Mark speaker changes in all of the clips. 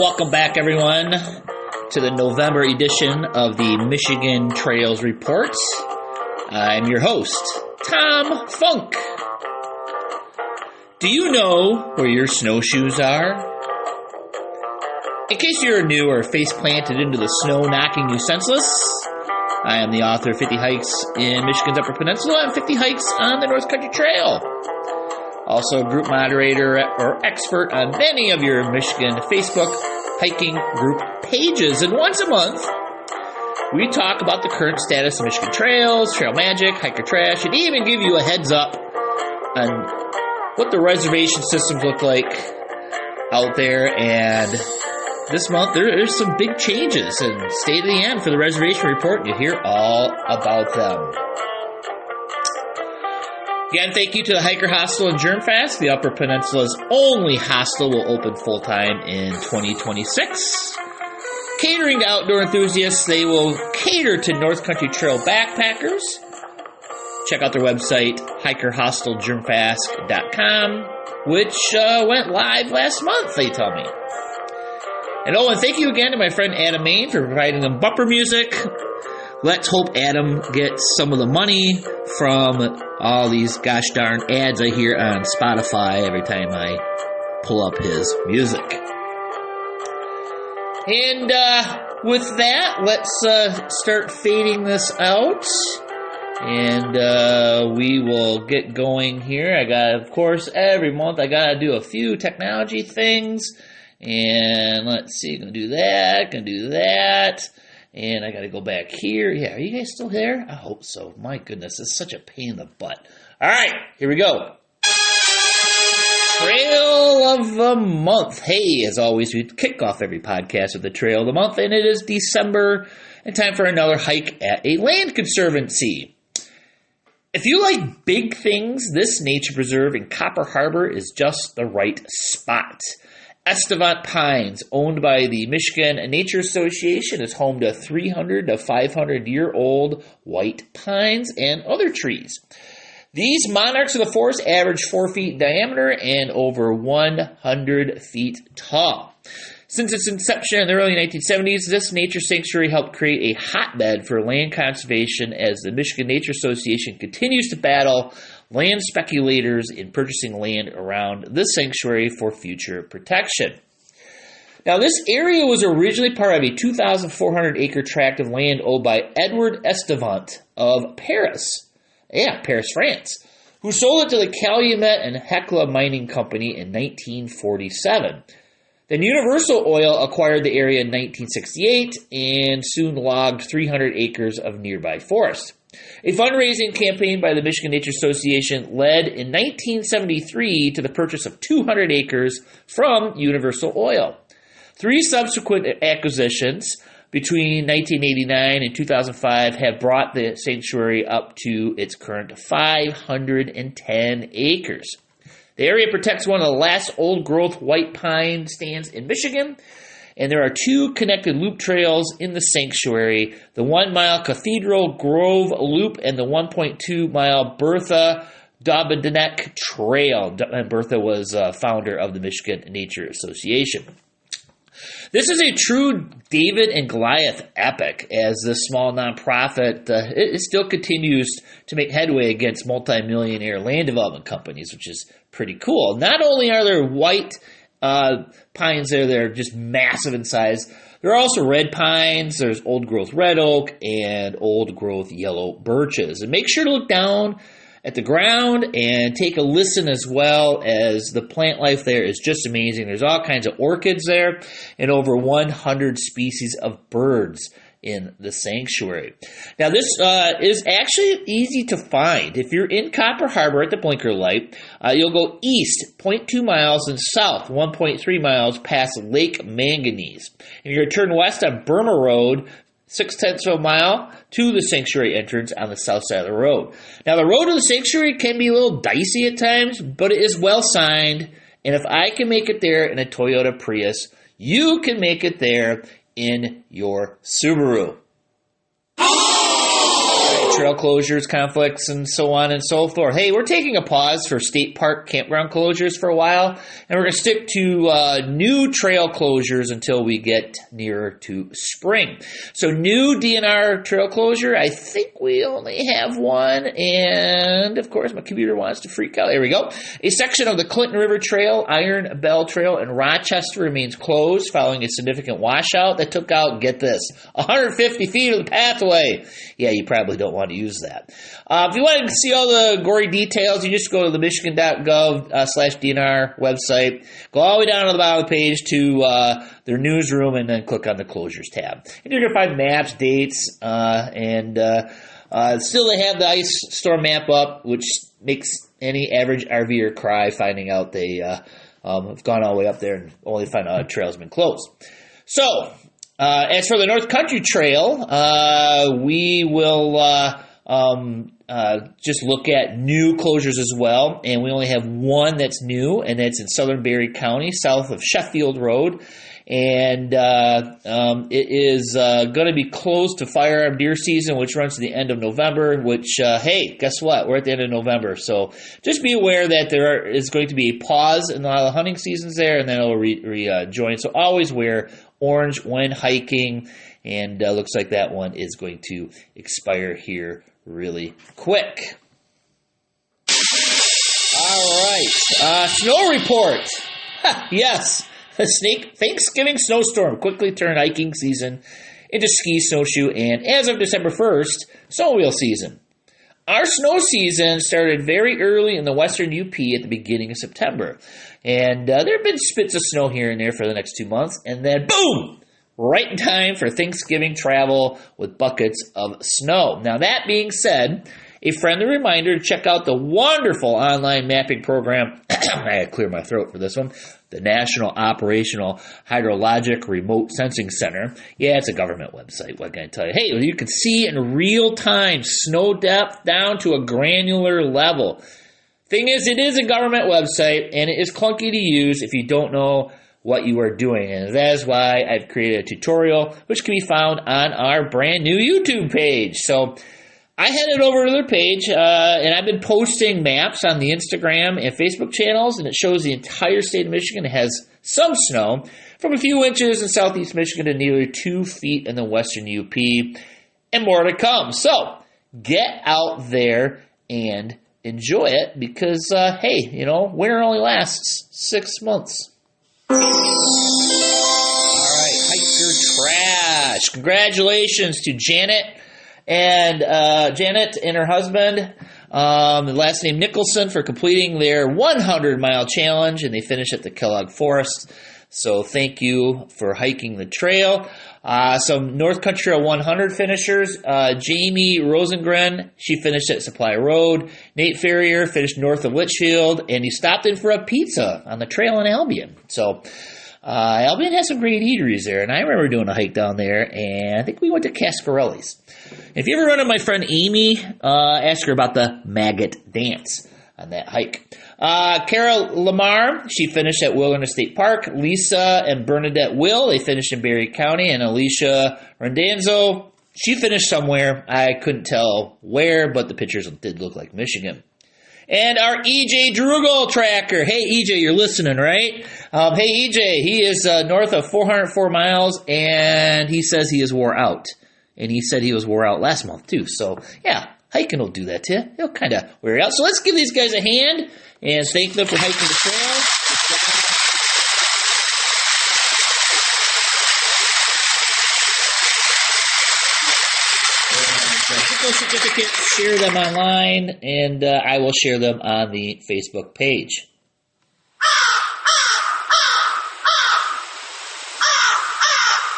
Speaker 1: Welcome back, everyone, to the November edition of the Michigan Trails Report. I'm your host, Tom Funk. Do you know where your snowshoes are? In case you're new or face planted into the snow knocking you senseless, I am the author of 50 Hikes in Michigan's Upper Peninsula and 50 Hikes on the North Country Trail. Also a group moderator or expert on many of your Michigan Facebook hiking group pages. And once a month, we talk about the current status of Michigan trails, trail magic, hiker trash, and even give you a heads up on what the reservation systems look like out there. And this month, there's some big changes, and stay to the end for the reservation report, and you'll hear all about them. Again, thank you to the Hiker Hostel in Germfast. The Upper Peninsula's only hostel will open full-time in 2026. Catering to outdoor enthusiasts, they will cater to North Country Trail backpackers. Check out their website, hikerhostelgermfast.com, which went live last month, they tell me. And thank you again to my friend Adam Main for providing them bumper music. Let's hope Adam gets some of the money from all these gosh darn ads I hear on Spotify every time I pull up his music. And with that, let's start fading this out. And we will get going here. I got, of course, every month I got to do a few technology things. And let's see, gonna do that. And I got to go back here. Yeah, are you guys still there? I hope so. My goodness, it's such a pain in the butt. All right, here we go. Trail of the month. Hey, as always, we kick off every podcast with the Trail of the month, and it is December, and time for another hike at a land conservancy. If you like big things, this nature preserve in Copper Harbor is just the right spot. Estevant Pines, owned by the Michigan Nature Association, is home to 300 to 500-year-old white pines and other trees. These monarchs of the forest average 4 feet in diameter and over 100 feet tall. Since its inception in the early 1970s, this nature sanctuary helped create a hotbed for land conservation as the Michigan Nature Association continues to battle land speculators in purchasing land around this sanctuary for future protection. Now, this area was originally part of a 2,400-acre tract of land owned by Edward Estevant of Paris. Yeah, Paris, France, who sold it to the Calumet and Hecla Mining Company in 1947. Then Universal Oil acquired the area in 1968 and soon logged 300 acres of nearby forest. A fundraising campaign by the Michigan Nature Association led in 1973 to the purchase of 200 acres from Universal Oil. 3 subsequent acquisitions between 1989 and 2005 have brought the sanctuary up to its current 510 acres. The area protects one of the last old-growth white pine stands in Michigan, and there are 2 connected loop trails in the sanctuary, the 1-mile Cathedral Grove Loop and the 1.2-mile Bertha Dobedenek Trail. Bertha was founder of the Michigan Nature Association. This is a true David and Goliath epic, as this small nonprofit it still continues to make headway against multimillionaire land development companies, which is pretty cool. Not only are there white pines there that are just massive in size, there are also red pines, there's old-growth red oak, and old-growth yellow birches. And make sure to look down at the ground and take a listen, as well as the plant life there is just amazing. There's all kinds of orchids there and over 100 species of birds in the sanctuary. Now, this is actually easy to find. If you're in Copper Harbor at the blinker light, you'll go east 0.2 miles and south 1.3 miles past Lake Manganese. And you're going to turn west on Burma Road 0.6 of a mile to the sanctuary entrance on the south side of the road. Now, the road to the sanctuary can be a little dicey at times, but it is well signed. And if I can make it there in a Toyota Prius, you can make it there in your Subaru. trail closures, conflicts, and so on and so forth. Hey, we're taking a pause for state park campground closures for a while, and we're going to stick to new trail closures until we get nearer to spring. So new DNR trail closure, I think we only have one, and of course my computer wants to freak out. There we go. A section of the Clinton River Trail, Iron Bell Trail in Rochester remains closed following a significant washout that took out, get this, 150 feet of the pathway. Yeah, you probably don't want to use that. If you want to see all the gory details, you just go to the michigan.gov/DNR website, go all the way down to the bottom of the page to their newsroom, and then click on the closures tab. And you're going to find maps, dates, and still they have the ice storm map up, which makes any average RVer cry finding out they have gone all the way up there and only find out a trail's been closed. So, as for the North Country Trail, we will just look at new closures as well, and we only have one that's new, and that's in southern Berry County, south of Sheffield Road, and it is going to be closed to firearm deer season, which runs to the end of November, which, hey, guess what? We're at the end of November, so just be aware that there is going to be a pause in a lot of the hunting seasons there, and then it'll rejoin. So always wear orange when hiking, and looks like that one is going to expire here really quick. All right, snow report. Yes, the Thanksgiving snowstorm quickly turned hiking season into ski, snowshoe, and as of December 1st, snowmobile season. Our snow season started very early in the western UP at the beginning of September. And there have been spits of snow here and there for the next 2 months. And then, boom, right in time for Thanksgiving travel with buckets of snow. Now, that being said, a friendly reminder to check out the wonderful online mapping program. I had to clear my throat for this one. The National Operational Hydrologic Remote Sensing Center. Yeah, it's a government website. What can I tell you? Hey, you can see in real time snow depth down to a granular level. Thing is, it is a government website, and it is clunky to use if you don't know what you are doing. And that is why I've created a tutorial, which can be found on our brand new YouTube page. So I headed over to their page, and I've been posting maps on the Instagram and Facebook channels, and it shows the entire state of Michigan. It has some snow, from a few inches in southeast Michigan to nearly 2 feet in the western UP, and more to come. So get out there and enjoy it, because, hey, you know, winter only lasts 6 months. All right, hiker trash. Congratulations to Janet and her husband, the last name Nicholson, for completing their 100-mile challenge, and they finished at the Kellogg Forest. So thank you for hiking the trail. Some North Country Trail 100 finishers. Jamie Rosengren, she finished at Supply Road. Nate Ferrier finished north of Litchfield, and he stopped in for a pizza on the trail in Albion. So Albion has some great eateries there, and I remember doing a hike down there, and I think we went to Cascarelli's. If you ever run into my friend Amy, ask her about the maggot dance on that hike. Kara Lamar, she finished at Wilderness State Park. Lisa and Bernadette Will, they finished in Berry County. And Alicia Rendanzo, she finished somewhere. I couldn't tell where, but the pictures did look like Michigan. And our EJ Drugel tracker. Hey, EJ, you're listening, right? Hey, EJ, he is north of 404 miles, and he says he is wore out. And he said he was wore out last month, too. So, yeah, hiking will do that to you. It'll kind of wear you out. So let's give these guys a hand and thank them for hiking the trail. Get those certificates, share them online, and I will share them on the Facebook page.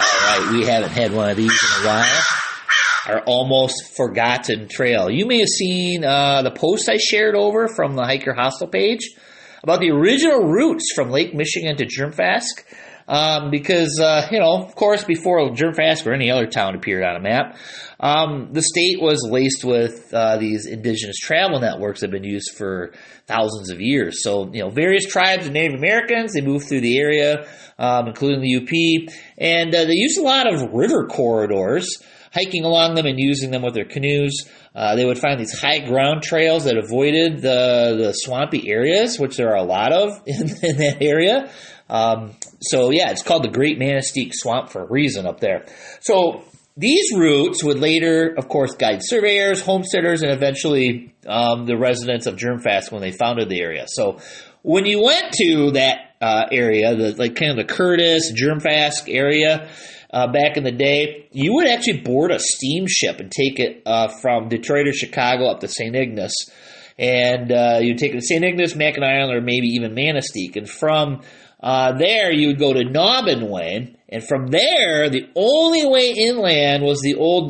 Speaker 1: All right, we haven't had one of these in a while. Our almost forgotten trail. You may have seen the post I shared over from the Hiker Hostel page about the original routes from Lake Michigan to Germfask. Because, of course, before Germfask or any other town appeared on a map, the state was laced with these indigenous travel networks that have been used for thousands of years. So, various tribes of Native Americans, they moved through the area, including the UP, and they used a lot of river corridors, hiking along them and using them with their canoes. They would find these high ground trails that avoided the swampy areas, which there are a lot of in that area. So yeah, it's called the Great Manistee Swamp for a reason up there. So these routes would later, of course, guide surveyors, homesteaders, and eventually the residents of Germfast when they founded the area. So when you went to that area, kind of the Curtis, Germfast area, back in the day, you would actually board a steamship and take it from Detroit or Chicago up to St. Ignace. And you'd take it to St. Ignace, Mackinac Island, or maybe even Manistee. And from there, you would go to Nobbin and from there, the only way inland was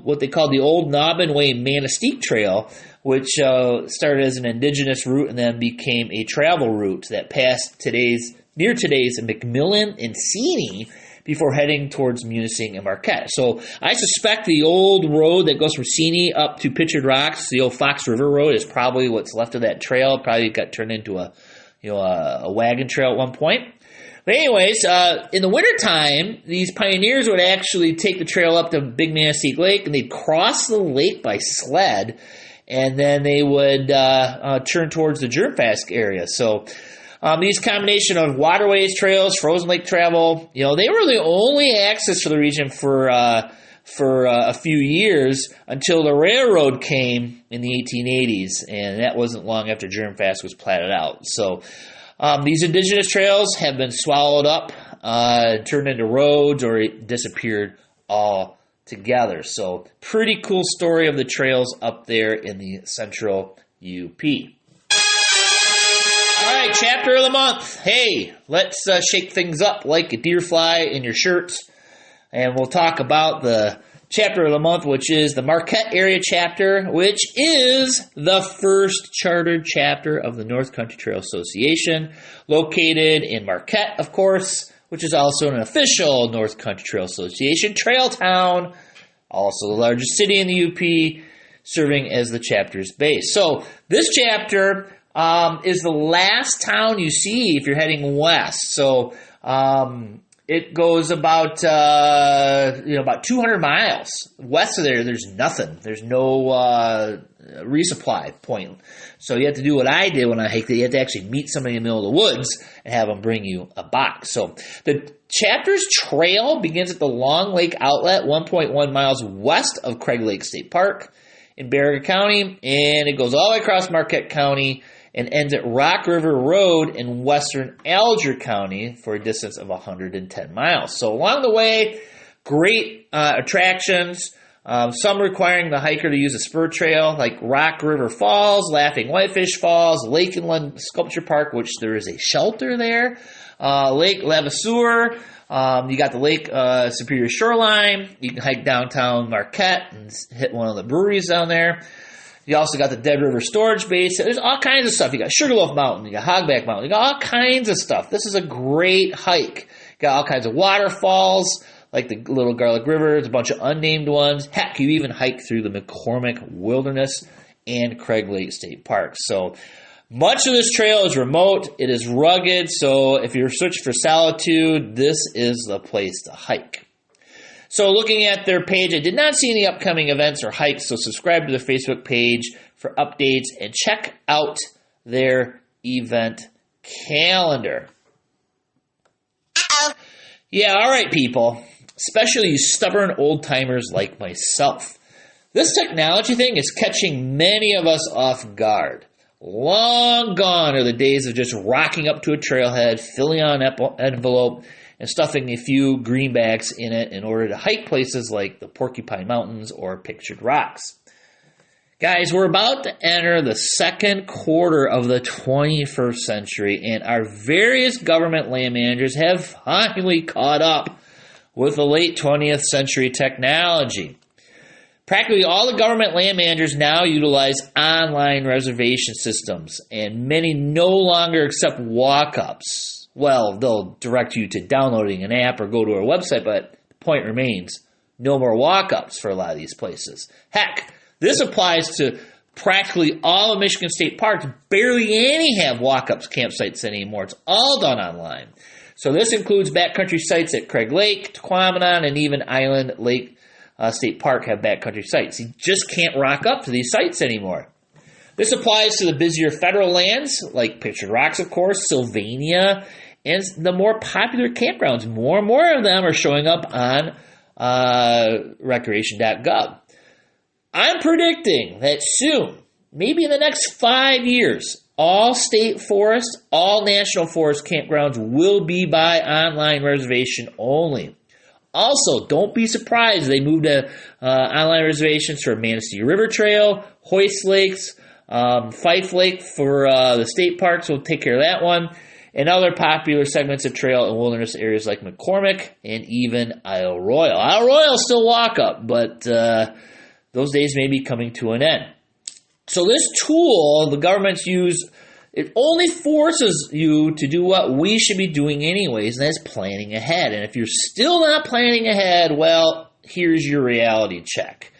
Speaker 1: what they called the old Nobbin Way Manistee Trail, which started as an indigenous route and then became a travel route that passed near today's McMillan and Seney before heading towards Munising and Marquette. So I suspect the old road that goes from Seney up to Pictured Rocks, the old Fox River Road, is probably what's left of that trail. Probably got turned into a wagon trail at one point. But anyways, in the wintertime, these pioneers would actually take the trail up to Big Manistee Lake, and they'd cross the lake by sled, and then they would turn towards the Germfast area. So these combination of waterways, trails, frozen lake travel, they were the only access to the region for a few years until the railroad came in the 1880s, and that wasn't long after Germfast was platted out. So these indigenous trails have been swallowed up, turned into roads, or disappeared altogether. So pretty cool story of the trails up there in the central UP. All right, chapter of the month. Hey, let's shake things up like a deer fly in your shirts. And we'll talk about the chapter of the month, which is the Marquette area chapter, which is the first chartered chapter of the North Country Trail Association, located in Marquette, of course, which is also an official North Country Trail Association trail town, also the largest city in the UP, serving as the chapter's base. So this chapter is the last town you see if you're heading west. So it goes about 200 miles west of there. There's nothing. There's no resupply point. So you have to do what I did when I hiked it. You have to actually meet somebody in the middle of the woods and have them bring you a box. So the chapter's trail begins at the Long Lake Outlet, 1.1 miles west of Craig Lake State Park in Baraga County, and it goes all the way across Marquette County and ends at Rock River Road in western Alger County for a distance of 110 miles. So along the way, great attractions, some requiring the hiker to use a spur trail, like Rock River Falls, Laughing Whitefish Falls, Lake Inland Sculpture Park, which there is a shelter there, Lake Levasseur. You got the Lake Superior Shoreline. You can hike downtown Marquette and hit one of the breweries down there. You also got the Dead River Storage Base. There's all kinds of stuff. You got Sugarloaf Mountain. You got Hogback Mountain. You got all kinds of stuff. This is a great hike. You got all kinds of waterfalls, like the Little Garlic River. There's a bunch of unnamed ones. Heck, you even hike through the McCormick Wilderness and Craig Lake State Park. So much of this trail is remote. It is rugged. So if you're searching for solitude, this is the place to hike. So looking at their page, I did not see any upcoming events or hikes, so subscribe to their Facebook page for updates and check out their event calendar. Yeah, all right, people, especially you stubborn old-timers like myself. This technology thing is catching many of us off guard. Long gone are the days of just rocking up to a trailhead, filling out an envelope, and stuffing a few greenbacks in it in order to hike places like the Porcupine Mountains or Pictured Rocks. Guys, we're about to enter the second quarter of the 21st century, and our various government land managers have finally caught up with the late 20th century technology. Practically all the government land managers now utilize online reservation systems, and many no longer accept walk-ups. Well, they'll direct you to downloading an app or go to our website, but the point remains, no more walk-ups for a lot of these places. Heck, this applies to practically all of Michigan State parks. Barely any have walk-ups campsites anymore. It's all done online. So this includes backcountry sites at Craig Lake, Tequamanon, and even Island Lake state park have backcountry sites. You just can't rock up to these sites anymore. This applies to the busier federal lands, like Pictured Rocks, of course, Sylvania, and the more popular campgrounds. More and more of them are showing up on recreation.gov. I'm predicting that soon, maybe in the next 5 years, all state forest, all national forest campgrounds will be by online reservation only. Also, don't be surprised they moved to online reservations for Manistee River Trail, Hoist Lakes, Fife Lake for the state parks. We'll take care of that one. And other popular segments of trail and wilderness areas like McCormick and even Isle Royale. Isle Royale is still walk up, but those days may be coming to an end. So this tool the governments use, it only forces you to do what we should be doing anyways, and that's planning ahead. And if you're still not planning ahead, well, here's your reality check.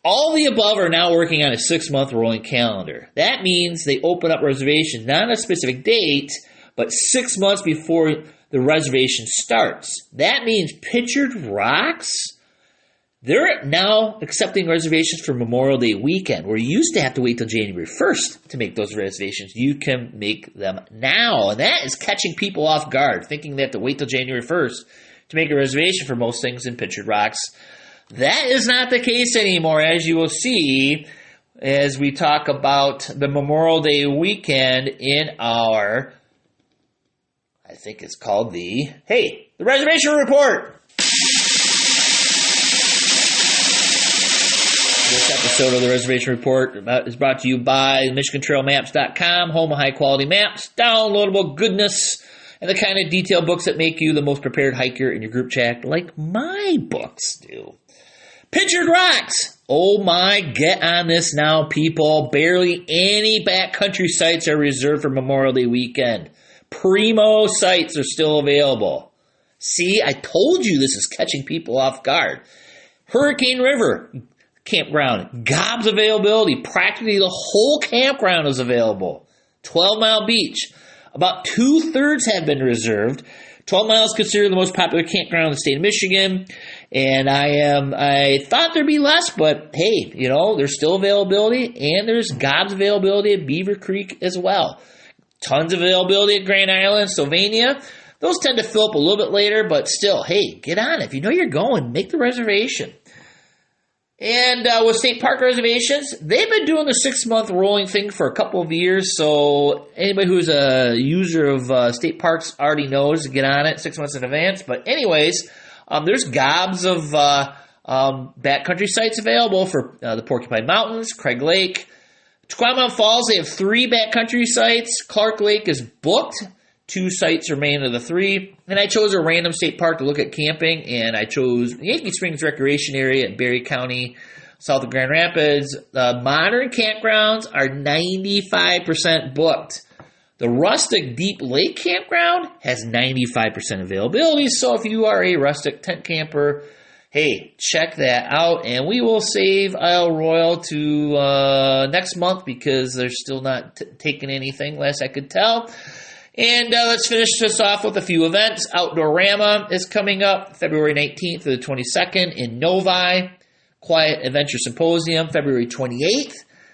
Speaker 1: All the above are now working on a 6-month rolling calendar. That means they open up reservations not on a specific date, but 6 months before the reservation starts. That means Pictured Rocks, they're now accepting reservations for Memorial Day weekend, where you used to have to wait till January 1st to make those reservations. You can make them now, and that is catching people off guard, thinking they have to wait till January 1st to make a reservation for most things in Pictured Rocks. That is not the case anymore, as you will see as we talk about the Memorial Day weekend in our, I think it's called the Reservation Report. This episode of the Reservation Report is brought to you by MichiganTrailMaps.com, home of high-quality maps, downloadable goodness, and the kind of detailed books that make you the most prepared hiker in your group chat, like my books do. Pictured Rocks! Oh my, get on this now, people. Barely any backcountry sites are reserved for Memorial Day weekend. Primo sites are still available. See, I told you this is catching people off guard. Hurricane River campground, gobs availability. Practically the whole campground is available. 12 Mile Beach, about 2/3 have been reserved. 12 Mile is considered the most popular campground in the state of Michigan, and I thought there'd be less, but hey, there's still availability, and there's gobs availability at Beaver Creek as well. Tons of availability at Grand Island, Sylvania. Those tend to fill up a little bit later, but still, hey, get on it. If you know you're going, make the reservation. And with state park reservations, they've been doing the 6-month rolling thing for a couple of years, so anybody who's a user of state parks already knows to get on it 6 months in advance. But anyways, there's gobs of backcountry sites available for the Porcupine Mountains, Craig Lake. Tequila Falls, they have 3 backcountry sites. Clark Lake is booked. 2 sites remain of the 3. And I chose a random state park to look at camping, and I chose Yankee Springs Recreation Area in Berry County, south of Grand Rapids. The modern campgrounds are 95% booked. The rustic Deep Lake Campground has 95% availability, so if you are a rustic tent camper, hey, check that out, and we will save Isle Royale to next month because they're still not taking anything, last I could tell. And let's finish this off with a few events. Outdoorama is coming up February 19th to the 22nd in Novi. Quiet Adventure Symposium, February 28th.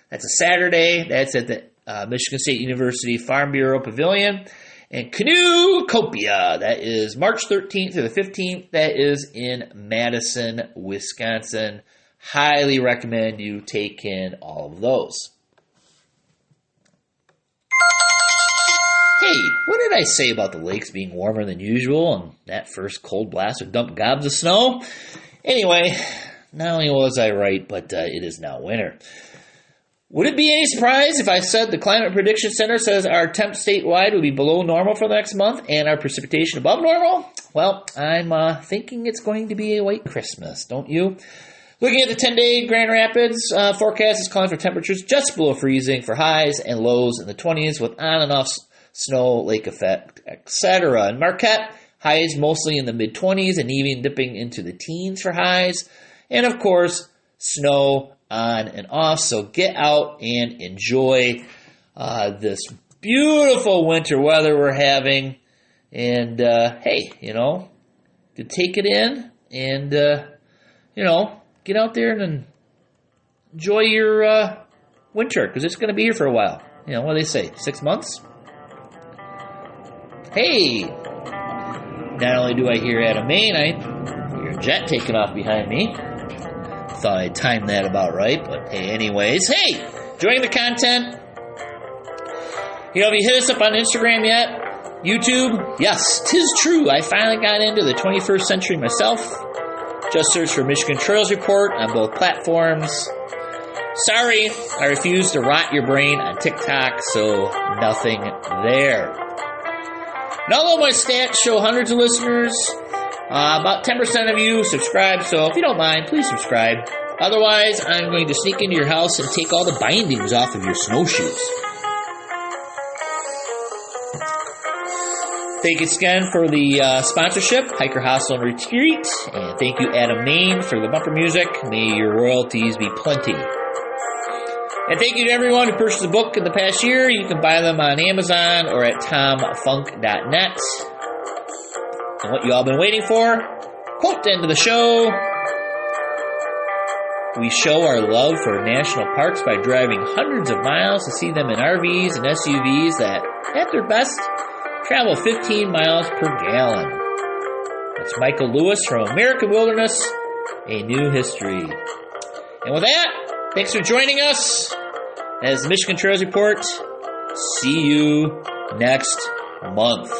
Speaker 1: That's a Saturday. That's at the Michigan State University Farm Bureau Pavilion. And Canoecopia, that is March 13th to the 15th. That is in Madison, Wisconsin. Highly recommend you take in all of those. Hey, what did I say about the lakes being warmer than usual and that first cold blast would dump gobs of snow? Anyway, not only was I right, but it is now winter. Would it be any surprise if I said the Climate Prediction Center says our temp statewide will be below normal for the next month and our precipitation above normal? Well, I'm thinking it's going to be a white Christmas, don't you? Looking at the 10-day Grand Rapids forecast is calling for temperatures just below freezing for highs and lows in the 20s with on and off snow, lake effect, etc. In Marquette, highs mostly in the mid-20s and even dipping into the teens for highs. And of course, snow on and off. So get out and enjoy this beautiful winter weather we're having. And hey, to take it in and get out there and enjoy your winter, because it's going to be here for a while. What do they say? 6 months? Hey! Not only do I hear Adam Main, I hear a jet taking off behind me. Thought I'd time that about right, but hey, anyways. Hey! Enjoying the content? Have you hit us up on Instagram yet? YouTube? Yes, 'tis true. I finally got into the 21st century myself. Just search for Michigan Trails Report on both platforms. Sorry, I refuse to rot your brain on TikTok, so nothing there. And although my stats show hundreds of listeners, about 10% of you subscribe, so if you don't mind, please subscribe. Otherwise, I'm going to sneak into your house and take all the bindings off of your snowshoes. Thank you again for the sponsorship, Hiker Hostel and Retreat, and thank you, Adam Main, for the bumper music. May your royalties be plenty. And thank you to everyone who purchased the book in the past year. You can buy them on Amazon or at tomfunk.net. And what you all been waiting for? Quote to end of the show. We show our love for national parks by driving hundreds of miles to see them in RVs and SUVs that, at their best, travel 15 miles per gallon. That's Michael Lewis from American Wilderness, A New History. And with that, thanks for joining us as the Michigan Trails Report. See you next month.